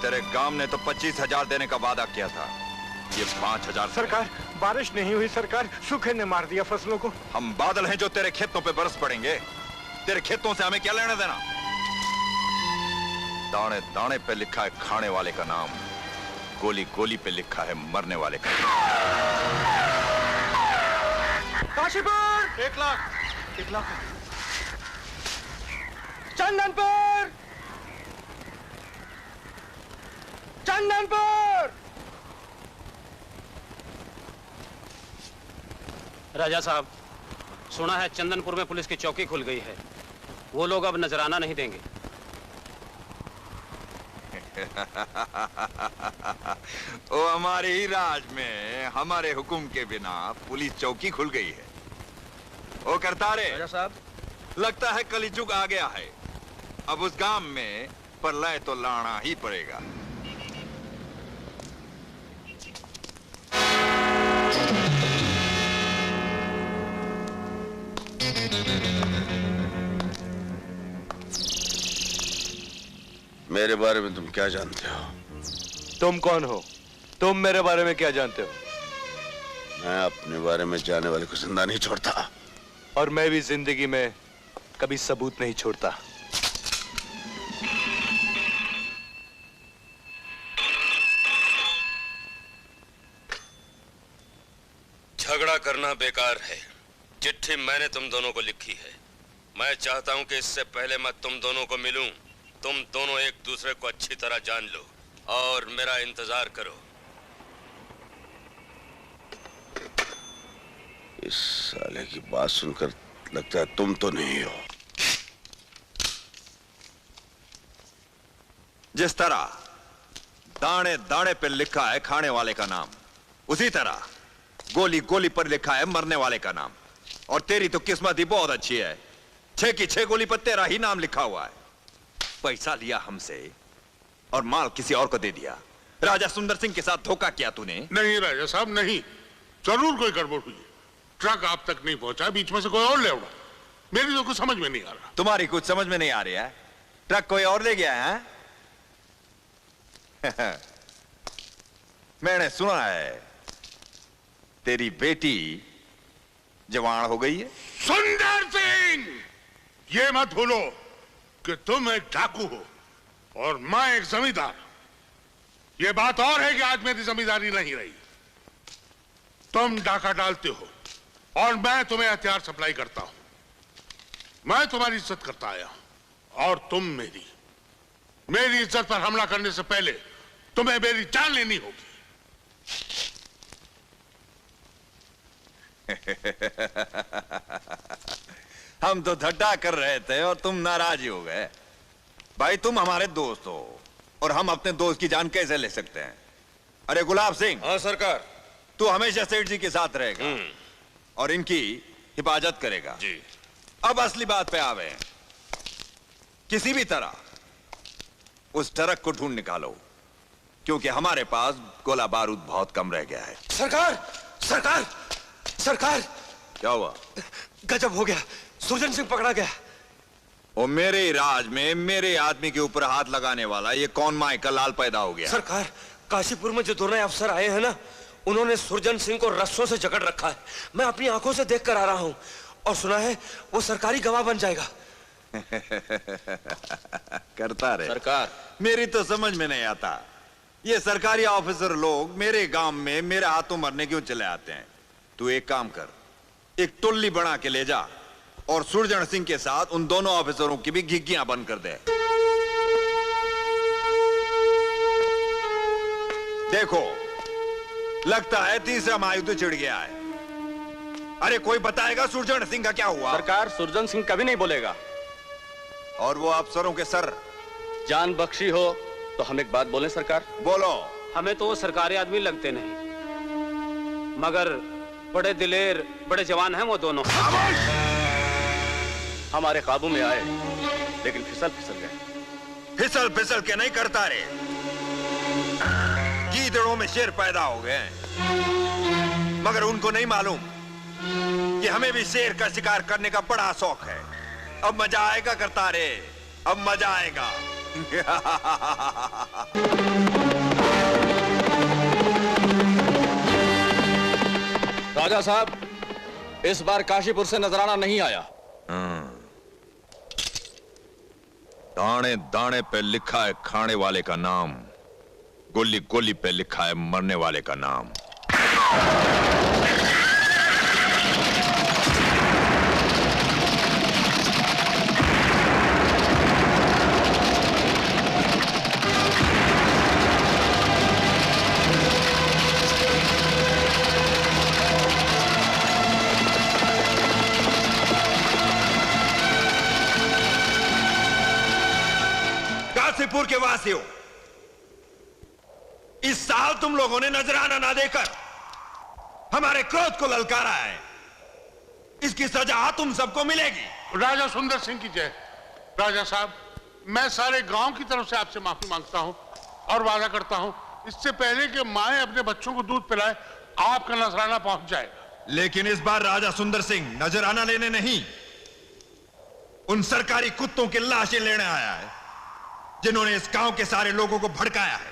तेरे गांव ने तो 25,000 देने का वादा किया था, ये 5,000। सरकार, बारिश नहीं हुई सरकार, सूखे ने मार दिया फसलों को। हम बादल हैं जो तेरे खेतों पे बरस पड़ेंगे। तेरे खेतों से हमें क्या लेना देना? दाने दाने पे लिखा है खाने वाले का नाम, गोली गोली पे लिखा है मरने वाले का नाम। काशीपुर 1 लाख, 1 लाख। चंदनपुर, चंदनपुर। राजा साहब, सुना है चंदनपुर में पुलिस की चौकी खुल गई है। वो लोग अब नजराना नहीं देंगे। ओ हमारे ही राज में हमारे हुक्म के बिना पुलिस चौकी खुल गई है। ओ करतारे राजा साहब, लगता है कलिजुग आ गया है। अब उस गांव में प्रलय तो लाना ही पड़ेगा। मेरे बारे में तुम क्या जानते हो? तुम कौन हो? तुम मेरे बारे में क्या जानते हो? मैं अपने बारे में जानने वाले को जिंदा नहीं छोड़ता। और मैं भी जिंदगी में कभी सबूत नहीं छोड़ता। झगड़ा करना बेकार है। चिट्ठी मैंने तुम दोनों को लिखी है। मैं चाहता हूं कि इससे पहले मैं तुम दोनों को मिलूं, तुम दोनों एक दूसरे को अच्छी तरह जान लो और मेरा इंतजार करो। इस साले की बात सुनकर लगता है तुम तो नहीं हो। जिस तरह दाने दाने पर लिखा है खाने वाले का नाम, उसी तरह गोली गोली पर लिखा है मरने वाले का नाम। और तेरी तो किस्मत ही बहुत अच्छी है, 6 की 6 गोली पर तेरा ही नाम लिखा हुआ है। पैसा लिया हमसे और माल किसी और को दे दिया। राजा सुंदर सिंह के साथ धोखा किया तूने। नहीं राजा साहब, नहीं, जरूर कोई गड़बड़ हुई है। ट्रक आप तक नहीं पहुंचा, बीच में से कोई और ले उड़ा। मेरी तो कुछ समझ में नहीं आ रहा। तुम्हारी कुछ समझ में नहीं आ रही है? ट्रक कोई और ले गया है? मैंने सुना है तेरी बेटी जवान हो गई है। सुंदर सिंह, ये मत भूलो कि तुम एक डाकू हो और मैं एक जमींदार। ये बात और है कि आज मेरी जमींदारी नहीं रही। तुम डाका डालते हो और मैं तुम्हें हथियार सप्लाई करता हूं। मैं तुम्हारी इज्जत करता आया हूं और तुम मेरी इज्जत पर हमला करने से पहले तुम्हें मेरी जान लेनी होगी। हम तो ठट्टा कर रहे थे और तुम नाराज हो गए। भाई तुम हमारे दोस्त हो और हम अपने दोस्त की जान कैसे ले सकते हैं? अरे गुलाब सिंह। हाँ सरकार। तू हमेशा सेठ जी के साथ रहेगा और इनकी हिफाजत करेगा जी। अब असली बात पे आवे। किसी भी तरह उस ट्रक को ढूंढ निकालो, क्योंकि हमारे पास गोला बारूद बहुत कम रह गया है। सरकार, सरकार, सरकार। क्या हुआ? गजब हो गया, सुरजन सिंह पकड़ा गया। और मेरे राज में मेरे आदमी के ऊपर हाथ लगाने वाला ये कौन माई का लाल पैदा हो गया? सरकार, काशीपुर में जो दो नए अफसर आए हैं ना, उन्होंने सुरजन सिंह को रस्सों से जकड़ रखा है। मैं अपनी आंखों से देख कर आ रहा हूं और सुना है वो सरकारी गवाह बन जाएगा। करता रहे। सरकार, मेरी तो समझ में नहीं आता, ये सरकारी ऑफिसर लोग मेरे गांव में मेरे हाथों मरने क्यों चले आते हैं? तू एक काम कर, एक टोली बना के ले जा और सुरजन सिंह के साथ उन दोनों ऑफिसरों की भी घिग्गियां बंद कर दे। देखो, लगता है तीसरा महायुद्ध छिड़ गया है। अरे कोई बताएगा सुरजन सिंह का क्या हुआ? सरकार, सुरजन सिंह कभी नहीं बोलेगा। और वो अफसरों के सर? जान बख्शी हो तो हम एक बात बोलें सरकार? बोलो। हमें तो वो सरकारी आदमी लगते नहीं, मगर बड़े दिलेर, बड़े जवान हैं वो दोनों। हमारे काबू में आए लेकिन फिसल गए। फिसल फिसल के नहीं करता रे, गीदड़ों में शेर पैदा हो गए, मगर उनको नहीं मालूम कि हमें भी शेर का शिकार करने का बड़ा शौक है। अब मजा आएगा करता रे, अब मजा आएगा। राजा साहब, इस बार काशीपुर से नजराना नहीं आया। दाने दाने पे लिखा है खाने वाले का नाम, गोली गोली पे लिखा है मरने वाले का नाम। काशीपुर के वासियों, इस साल तुम लोगों ने नजराना ना देकर हमारे क्रोध को ललकारा है। इसकी सजा तुम सबको मिलेगी। राजा सुंदर सिंह की जय। राजा साहब, मैं सारे गांव की तरफ से आपसे माफी मांगता हूं और वादा करता हूं, इससे पहले कि माएं अपने बच्चों को दूध पिलाए, आपका नजराना पहुंच जाएगा। लेकिन इस बार राजा सुंदर सिंह नजराना लेने नहीं, उन सरकारी कुत्तों की लाशें लेने आया है जिन्होंने इस गांव के सारे लोगों को भड़काया है।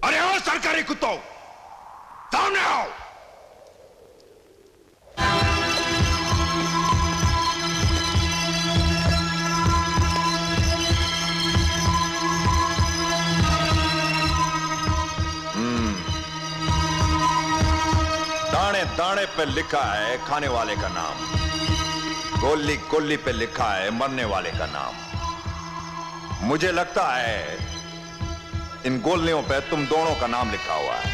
अरे ओ सरकारी कुत्तों, सामने आओ। दाने दाने पे लिखा है खाने वाले का नाम, गोली गोली पे लिखा है मरने वाले का नाम। मुझे लगता है इन गोलियों पे तुम दोनों का नाम लिखा हुआ है।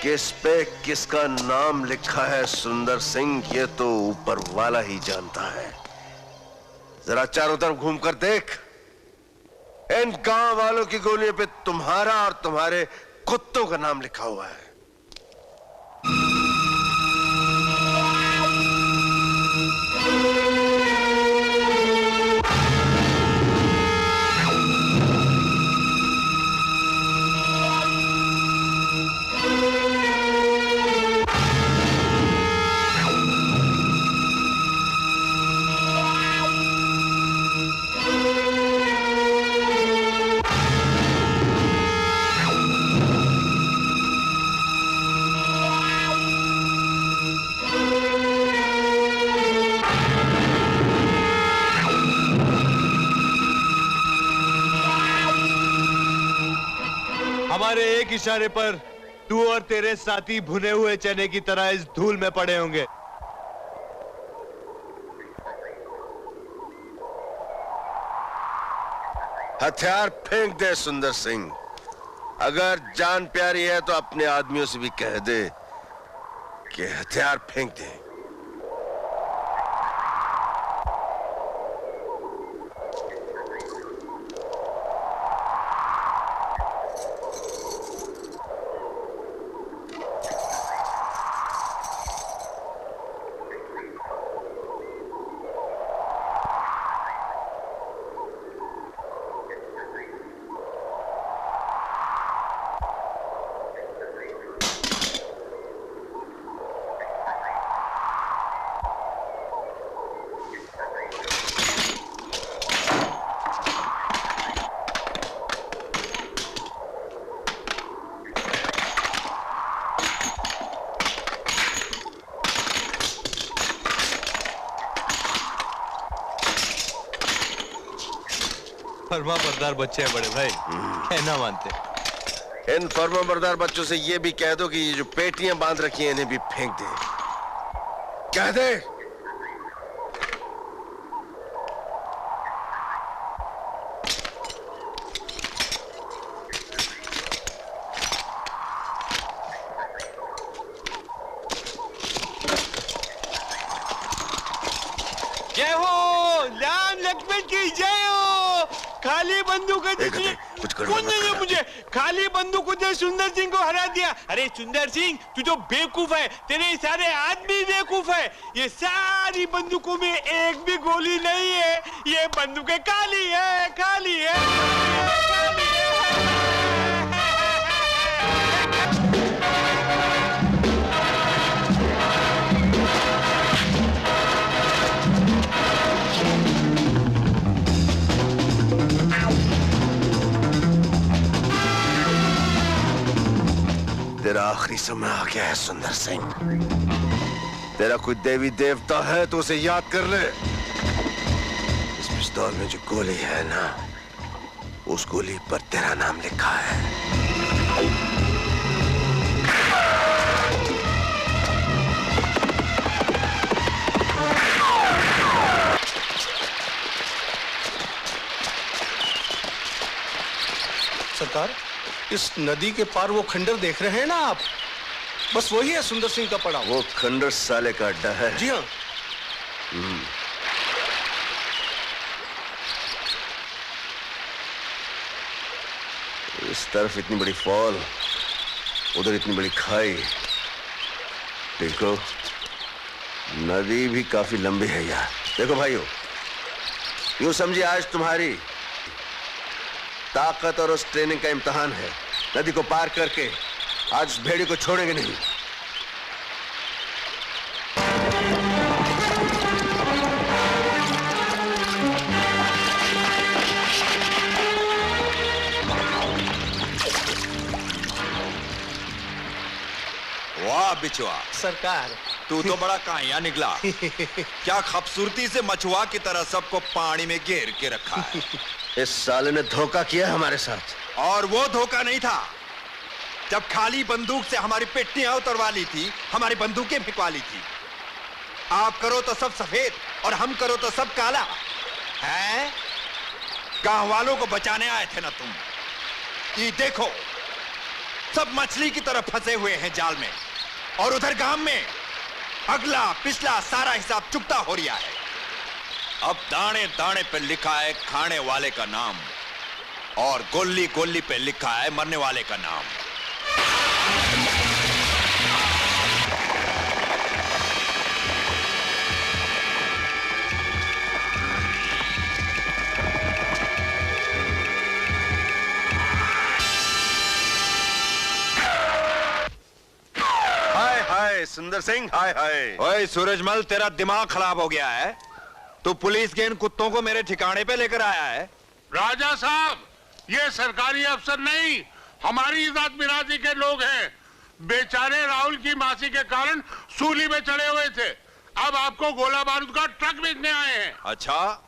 किस पे किसका नाम लिखा है सुंदर सिंह, ये तो ऊपर वाला ही जानता है। जरा चारों तरफ घूमकर देख, इन गांव वालों की गोलियों पे तुम्हारा और तुम्हारे कुत्तों का नाम लिखा हुआ है। हमारे एक इशारे पर तू और तेरे साथी भुने हुए चने की तरह इस धूल में पड़े होंगे। हथियार फेंक दे सुंदर सिंह। अगर जान प्यारी है तो अपने आदमियों से भी कह दे कि हथियार फेंक दे। फर्मा बरदार बच्चे हैं बड़े भाई, कहना मानते। इन फर्मा बरदार बच्चों से ये भी कह दो कि ये जो पेटियां बांध रखी हैं इन्हें भी फेंक दे। कह दे। जय हो राम लक्ष्मण की जय हो। खाली बंदूक कुछ कौन नहीं मुझे खाली बंदूक ने सुंदर सिंह को हरा दिया। अरे सुंदर सिंह, तू जो बेवकूफ है, तेरे सारे आदमी बेवकूफ है। ये सारी बंदूकों में एक भी गोली नहीं है। ये बंदूकें खाली है, खाली है, खाली है। तेरा आखिरी समय आ गया है सुंदर सिंह। तेरा कोई देवी देवता है तो उसे याद कर ले। इस पिस्तौल में जो गोली है ना, उस गोली पर तेरा नाम लिखा है। सरकार, इस नदी के पार वो खंडर देख रहे हैं ना आप? बस वही है सुंदर सिंह का पड़ा। वो खंडर साले का अड्डा है। जी हाँ। इस तरफ इतनी बड़ी फॉल, उधर इतनी बड़ी खाई। देखो, नदी भी काफी लंबी है यार। देखो भाइयों, यूं समझिए आज तुम्हारी ताकत और उस ट्रेनिंग का इम्तिहान है। नदी को पार करके आज उस भेड़ी को छोड़ेंगे नहीं। वाह बिचवा, सरकार, तू तो बड़ा काहिया निकला। क्या खूबसूरती से मछुआ की तरह सबको पानी में घेर के रखा है। इस साले ने धोखा किया हमारे साथ। और वो धोखा नहीं था जब खाली बंदूक से हमारी पेटियां उतरवा ली थी, हमारी बंदूकें फेंकवा ली थी। आप करो तो सब सफेद और हम करो तो सब काला है। गांव वालों को बचाने आए थे ना तुम। ये देखो, सब मछली की तरह फंसे हुए हैं जाल में, और उधर गांव में अगला पिछला सारा हिसाब चुकता हो रहा है। अब दाने दाने पे लिखा है खाने वाले का नाम, और गोली गोली पे लिखा है मरने वाले का नाम। हाय हाय सुंदर सिंह, हाय हाय। ओए सूरजमल, तेरा दिमाग खराब हो गया है। तू पुलिस के इन कुत्तों को मेरे ठिकाने पे लेकर आया है। राजा साहब, ये सरकारी अफसर नहीं, हमारी इजात बिरादरी के लोग हैं। बेचारे राहुल की मासी के कारण सूली में चढ़े हुए थे। अब आपको गोला बारूद का ट्रक बेचने आए हैं। अच्छा,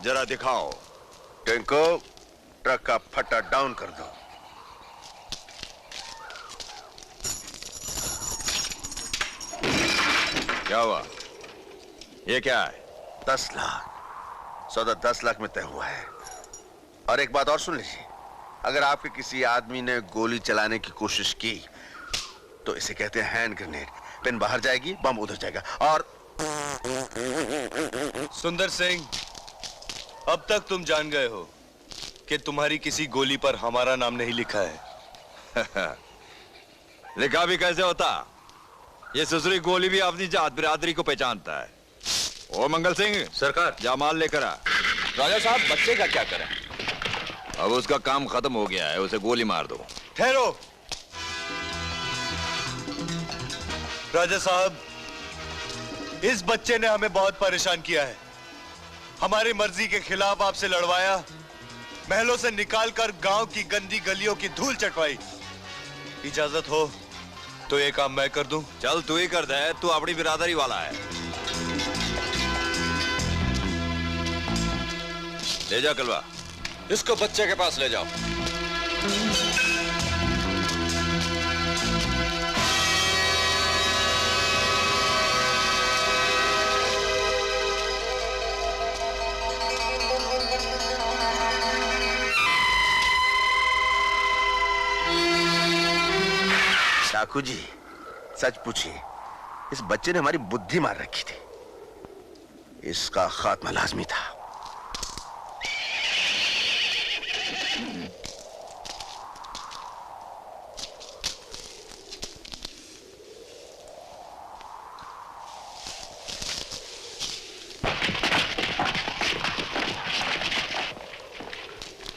जरा दिखाओ। टिंको, ट्रक का फट्टा डाउन कर दो। क्या हुआ? ये क्या है? 10 लाख सौदा 10 लाख में तय हुआ है। और एक बात और सुन लीजिए, अगर आपके किसी आदमी ने गोली चलाने की कोशिश की तो इसे कहते हैं हैंड ग्रेनेड। पिन बाहर जाएगी, बम उधर जाएगा। और सुंदर सिंह, अब तक तुम जान गए हो कि तुम्हारी किसी गोली पर हमारा नाम नहीं लिखा है। लिखा भी कैसे होता? ये सुसरी गोली भी अपनी जात बिरादरी को पहचानता है। ओ मंगल सिंह, सरकार। जा माल लेकर आ। राजा साहब, बच्चे का क्या करें? अब उसका काम खत्म हो गया है, उसे गोली मार दो। ठहरो राजा साहब, इस बच्चे ने हमें बहुत परेशान किया है। हमारी मर्जी के खिलाफ आपसे लड़वाया, महलों से निकालकर गांव की गंदी गलियों की धूल चटवाई। इजाजत हो तो ये काम मैं कर दूं? चल तू ही कर दे, तू अपनी बिरादरी वाला है। ले जा कलवा। इसको बच्चे के पास ले जाओ। डाकू जी, सच पूछिए, इस बच्चे ने हमारी बुद्धि मार रखी थी। इसका खात्मा लाजमी था।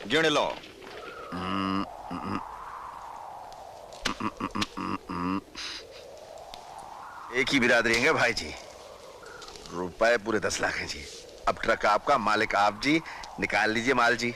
गिन लो। 1 एक ही बिरादरी है भाई जी। रुपए पूरे 10 लाख हैं जी। अब ट्रक आपका, मालिक आप जी। निकाल लीजिए माल जी।